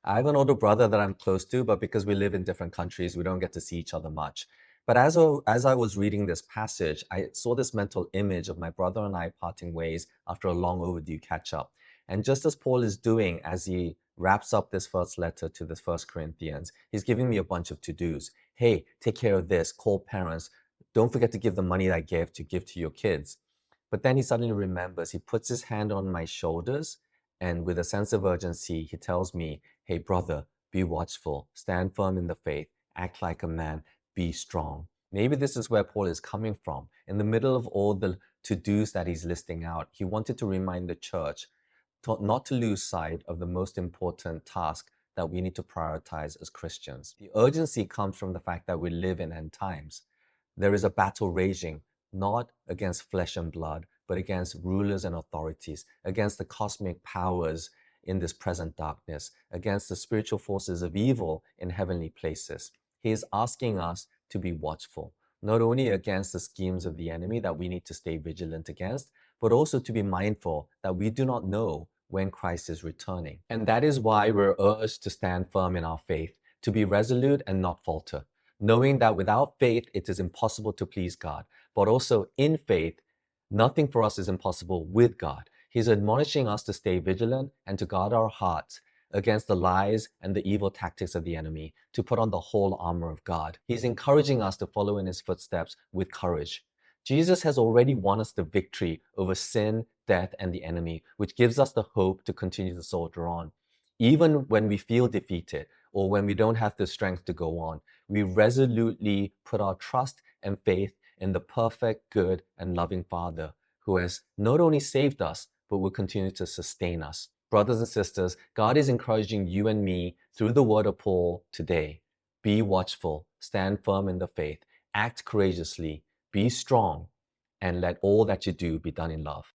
I have an older brother that I'm close to, but because we live in different countries, we don't get to see each other much. But as I was reading this passage, I saw this mental image of my brother and I parting ways after a long overdue catch up. And just as Paul is doing as he wraps up this first letter to the First Corinthians, he's giving me a bunch of to-dos. Hey, take care of this, call parents. Don't forget to give the money that I gave to give to your kids. But then he suddenly remembers, he puts his hand on my shoulders, and with a sense of urgency, he tells me, hey, brother, be watchful, stand firm in the faith, act like a man, be strong. Maybe this is where Paul is coming from. In the middle of all the to-dos that he's listing out, he wanted to remind the church not to lose sight of the most important task that we need to prioritize as Christians. The urgency comes from the fact that we live in end times. There is a battle raging, not against flesh and blood, but against rulers and authorities, against the cosmic powers in this present darkness, against the spiritual forces of evil in heavenly places. He is asking us to be watchful, not only against the schemes of the enemy that we need to stay vigilant against, but also to be mindful that we do not know when Christ is returning. And that is why we're urged to stand firm in our faith, to be resolute and not falter, knowing that without faith it is impossible to please God, but also in faith, nothing for us is impossible with God. He's admonishing us to stay vigilant and to guard our hearts against the lies and the evil tactics of the enemy, to put on the whole armor of God. He's encouraging us to follow in his footsteps with courage. Jesus has already won us the victory over sin, death, and the enemy, which gives us the hope to continue to soldier on. Even when we feel defeated or when we don't have the strength to go on, we resolutely put our trust and faith in the perfect, good, and loving Father who has not only saved us, but will continue to sustain us. Brothers and sisters, God is encouraging you and me through the word of Paul today. Be watchful, stand firm in the faith, act courageously, be strong, and let all that you do be done in love.